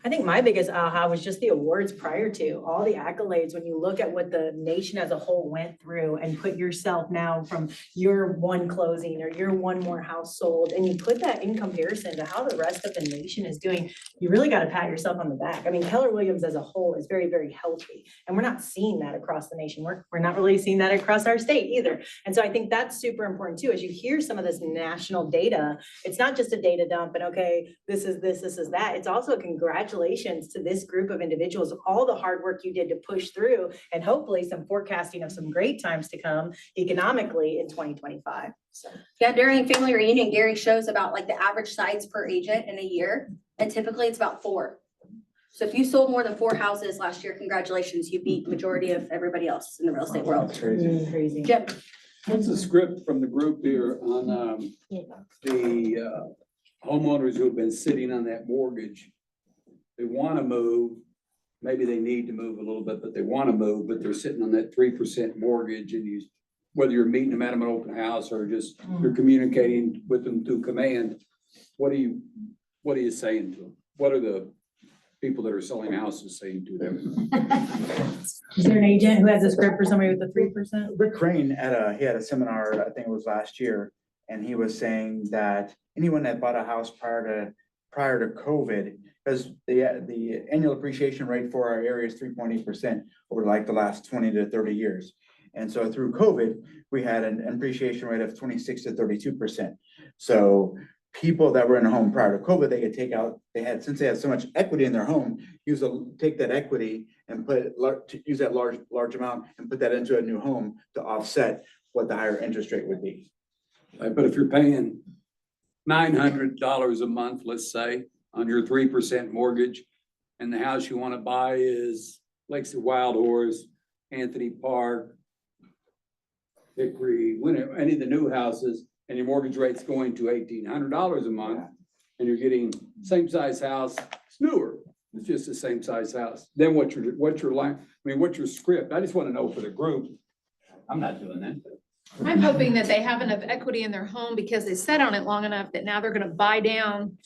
I think my biggest aha was just the awards prior to, all the accolades, when you look at what the nation as a whole went through and put yourself now from your one closing or your one more house sold, and you put that in comparison to how the rest of the nation is doing, you really got to pat yourself on the back. I mean, Keller Williams as a whole is very, very healthy, and we're not seeing that across the nation. We're not really seeing that across our state either. And so I think that's super important too. As you hear some of this national data, it's not just a data dump and okay, this is this is that. It's also a congratulations to this group of individuals, all the hard work you did to push through and hopefully some forecasting of some great times to come economically in 2025. So Yeah, during family reunion, Gary shows about like the average sites per agent in a year, and typically it's about 4. So if you sold more than 4 houses last year, congratulations, you beat majority of everybody else in the real estate world. crazy. Jim. What's the script from the group here on the homeowners who have been sitting on that mortgage? They want to move, maybe they need to move a little bit, but they want to move, but they're sitting on that 3% mortgage and you, whether you're meeting them at an open house or just you're communicating with them through command, what are you saying to them? What are the people that are selling houses saying to them? Is there an agent who has a script for somebody with a 3%? Rick Crane he had a seminar, I think it was last year, and he was saying that anyone that bought a house prior to COVID, because the annual appreciation rate for our area is 3.8% over like the last 20 to 30 years. And so through COVID, we had an appreciation rate of 26 to 32%. So people that were in a home prior to COVID, they could take out, since they had so much equity in their home, take that equity and use that large amount and put that into a new home to offset what the higher interest rate would be. But if you're paying $900 a month, let's say, on your 3% mortgage, and the house you want to buy is Lakes of Wild Horse, Anthony Park, Hickory, any of the new houses, and your mortgage rate's going to $1,800 a month, and you're getting same size house, it's newer, it's just the same size house. Then what's your script? I just want to know for the group. I'm not doing that. I'm hoping that they have enough equity in their home because they sat on it long enough that now they're gonna buy down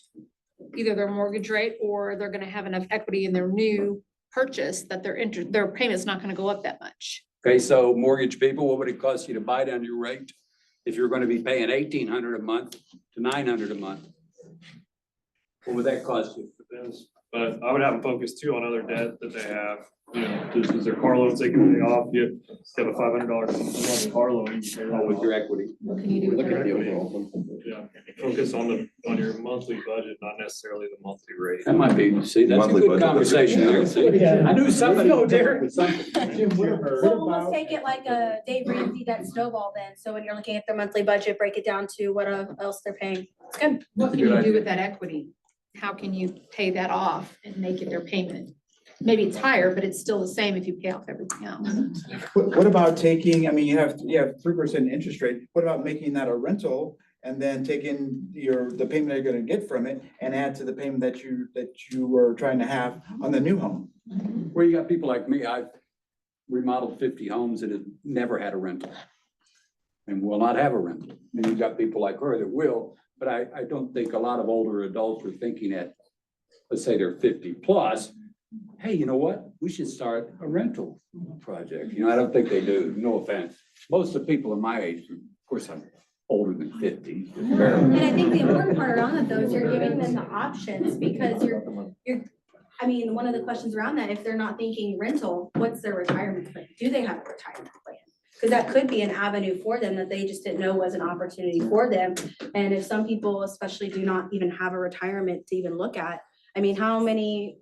either their mortgage rate or they're gonna have enough equity in their new purchase that their payment's not gonna go up that much. Okay, so mortgage people, what would it cost you to buy down your rate if you're gonna be paying $1,800 a month to $900 a month? What would that cost you? Depends, but I would have them focus too on other debt that they have. You know, is there car loans they can pay off? You have a $500 a month car loan. You pay that with off. your equity. What can you do with Look your at the equity? overall. Yeah, focus on your monthly budget, not necessarily the monthly rate. That might be, see, that's a Monthly good budget. conversation there. See, I knew somebody. Let's go, Derek. with something. Jim, what Well, let's about, take it like a Dave Ramsey, that snowball then. So when you're looking at their monthly budget, break it down to what else they're paying. It's good. What That's a can good you do idea. with that equity? How can you pay that off and make it their payment? Maybe it's higher, but it's still the same if you pay off everything else. What about taking, I mean, you have 3% interest rate. What about making that a rental and then taking the payment that you're gonna get from it and add to the payment that you were trying to have on the new home? Where you got people like me, I've remodeled 50 homes that have never had a rental. And will not have a rental. And you've got people like her that will, but I don't think a lot of older adults are thinking at, let's say they're 50 plus, hey, you know what? We should start a rental project. You know, I don't think they do, no offense. Most of the people in my age, of course, I'm older than 50. And I think the important part around that though is you're giving them the options because I mean, one of the questions around that, if they're not thinking rental, what's their retirement plan? Do they have a retirement plan? Because that could be an avenue for them that they just didn't know was an opportunity for them. And if some people especially do not even have a retirement to even look at, I mean, how many,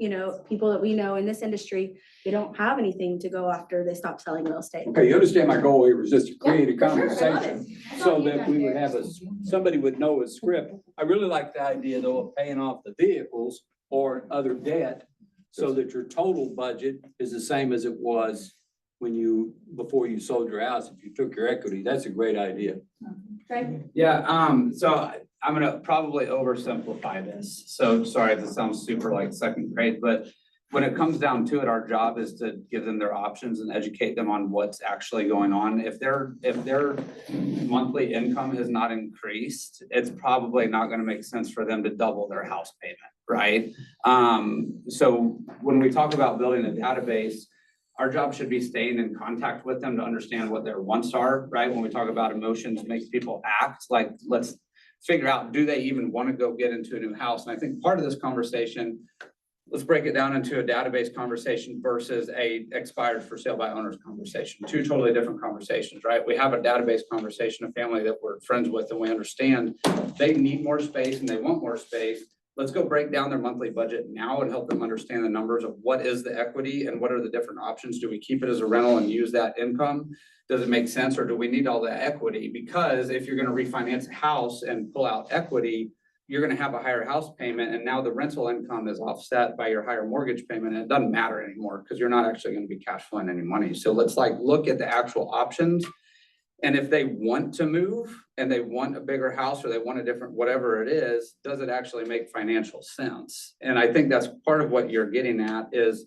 people that we know in this industry, they don't have anything to go after they stop selling real estate. Okay, you understand my goal here was just to create a for sure. I love conversation it. so that we would have somebody would know a script. I really like the idea though of paying off the vehicles or other debt so that your total budget is the same as it was before you sold your house. If you took your equity, that's a great idea. Right? Yeah, so I'm gonna probably oversimplify this. So sorry if this sounds super like second grade, but when it comes down to it, our job is to give them their options and educate them on what's actually going on. If their monthly income has not increased, it's probably not gonna make sense for them to double their house payment, right? So when we talk about building a database, our job should be staying in contact with them to understand what their wants are, right? When we talk about emotions makes people act, like let's figure out, do they even want to go get into a new house? And I think part of this conversation, let's break it down into a database conversation versus a expired for sale by owners conversation. Two totally different conversations, right? We have a database conversation, a family that we're friends with, and we understand they need more space and they want more space. Let's go break down their monthly budget now and help them understand the numbers of what is the equity and what are the different options. Do we keep it as a rental and use that income? Does it make sense, or do we need all the equity? Because if you're gonna refinance a house and pull out equity, you're gonna have a higher house payment, and now the rental income is offset by your higher mortgage payment, and it doesn't matter anymore because you're not actually gonna be cash flowing any money. So let's look at the actual options. And if they want to move and they want a bigger house or they want a different, whatever it is, does it actually make financial sense? And I think that's part of what you're getting at is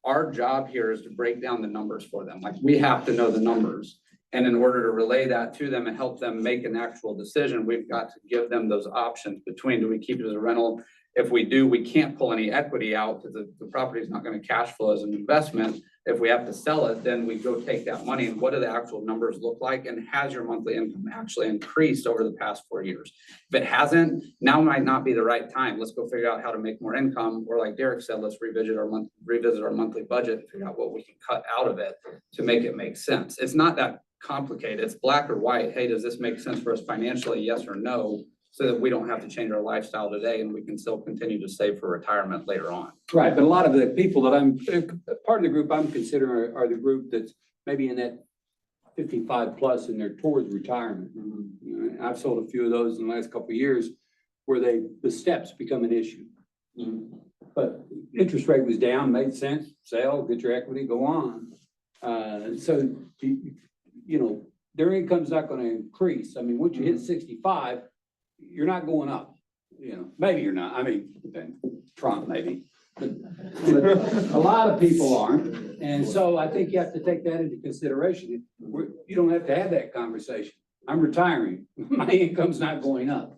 our job here is to break down the numbers for them. Like we have to know the numbers. And in order to relay that to them and help them make an actual decision, we've got to give them those options between, do we keep it as a rental? If we do, we can't pull any equity out because the property is not going to cash flow as an investment. If we have to sell it, then we go take that money and what do the actual numbers look like? And has your monthly income actually increased over the past 4 years? If it hasn't, now might not be the right time. Let's go figure out how to make more income. Or like Derek said, let's revisit our monthly budget and figure out what we can cut out of it to make it make sense. It's not that complicated. It's black or white. Hey, does this make sense for us financially? Yes or no? So that we don't have to change our lifestyle today and we can still continue to save for retirement later on. Right, but a lot of the people that part of the group I'm considering are the group that's maybe in that 55 plus and they're towards retirement. You know, I've sold a few of those in the last couple of years where the steps become an issue. But interest rate was down, made sense, sell, get your equity, go on. So, you know, their income's not gonna increase. I mean, once you hit 65, you're not going up, you know, maybe you're not, I mean, Trump maybe. But a lot of people aren't, and so I think you have to take that into consideration. You don't have to have that conversation. I'm retiring, my income's not going up.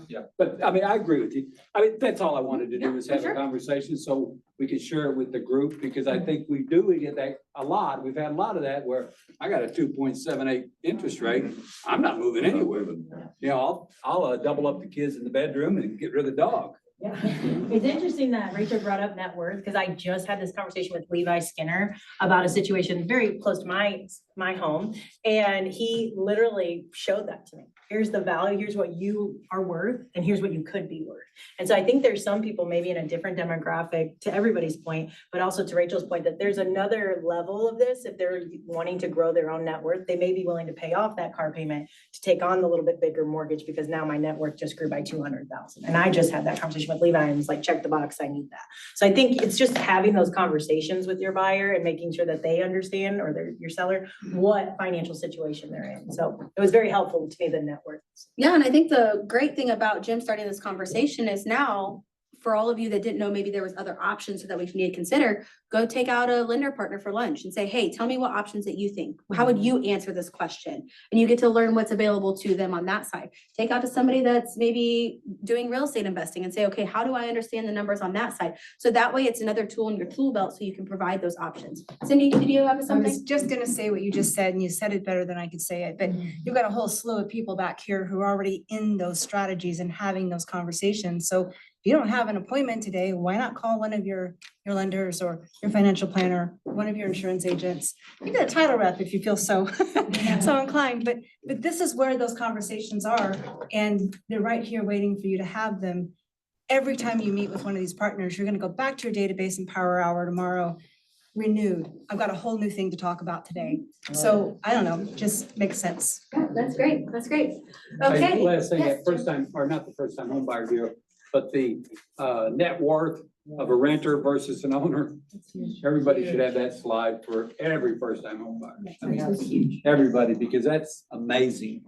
Yeah. But I mean, I agree with you. I mean, that's all I wanted to do was have a conversation so we could share it with the group, because I think we get that a lot. We've had a lot of that where I got a 2.78 interest rate. I'm not moving anywhere, but you know, I'll double up the kids in the bedroom and get rid of the dog. Yeah, it's interesting that Rachel brought up net worth because I just had this conversation with Levi Skinner about a situation very close to my home. And he literally showed that to me. Here's the value, here's what you are worth, and here's what you could be worth. And so I think there's some people maybe in a different demographic, to everybody's point, but also to Rachel's point, that there's another level of this. If they're wanting to grow their own net worth, they may be willing to pay off that car payment to take on the little bit bigger mortgage because now my net worth just grew by 200,000. And I just had that conversation with Levi and was like, check the box, I need that. So I think it's just having those conversations with your buyer and making sure that they understand, or your seller, what financial situation they're in. So it was very helpful to me, the net worth. Yeah, and I think the great thing about Jim starting this conversation is now for all of you that didn't know, maybe there was other options so that we need to consider, go take out a lender partner for lunch and say, hey, tell me what options that you think. How would you answer this question? And you get to learn what's available to them on that side. Take out to somebody that's maybe doing real estate investing and say, okay, how do I understand the numbers on that side? So that way it's another tool in your tool belt so you can provide those options. Cindy, did you have I something? was just gonna say what you just said, and you said it better than I could say it, but you've got a whole slew of people back here who are already in those strategies and having those conversations. So if you don't have an appointment today, why not call one of your lenders or your financial planner, one of your insurance agents, even a title rep if you feel so so inclined, but this is where those conversations are, and they're right here waiting for you to have them. Every time you meet with one of these partners, you're gonna go back to your database and Power Hour tomorrow, renewed. I've got a whole new thing to talk about today. So I don't know, just makes sense. Yeah, that's great. That's great. Hey, Okay. Last thing, Yes, that first time, or not the first time home buyer deal, but the net worth of a renter versus an owner. Everybody should have that slide for every first time home buyer. I mean, everybody, because that's amazing.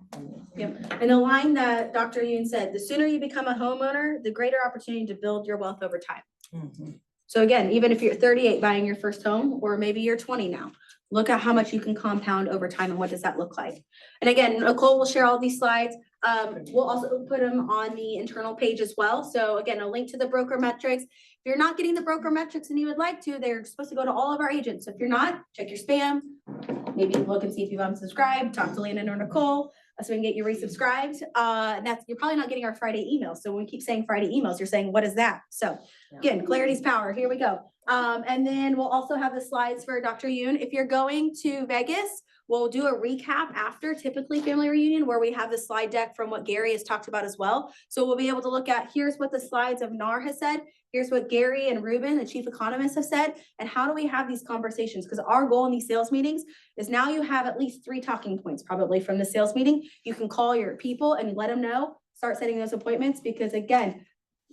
Yep. And the line that Dr. Yoon said, the sooner you become a homeowner, the greater opportunity to build your wealth over time. So again, even if you're 38 buying your first home, or maybe you're 20 now, look at how much you can compound over time and what does that look like? And again, Nicole will share all these slides. We'll also put them on the internal page as well. So again, a link to the broker metrics. If you're not getting the broker metrics and you would like to, they're supposed to go to all of our agents. So if you're not, check your spam. Maybe look and see if you've unsubscribed, talk to Landon or Nicole, so we can get you resubscribed. You're probably not getting our Friday emails. So when we keep saying Friday emails, you're saying, what is that? So again, clarity's power. Here we go. And then we'll also have the slides for Dr. Yoon. If you're going to Vegas, we'll do a recap after typically family reunion where we have the slide deck from what Gary has talked about as well. So we'll be able to look at, here's what the slides of NAR has said. Here's what Gary and Ruben, the chief economist, have said, and how do we have these conversations? Because our goal in these sales meetings is now you have at least 3 talking points probably from the sales meeting. You can call your people and let them know, start setting those appointments, because again,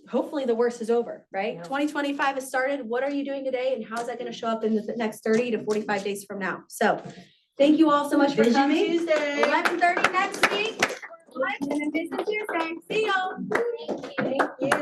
hopefully the worst is over, right? 2025 has started. What are you doing today and how is that going to show up in the next 30 to 45 days from now? So thank you all so much for Vision coming. Tuesday. 11:30 next week. And then Vision Tuesday. See y'all. Thank you.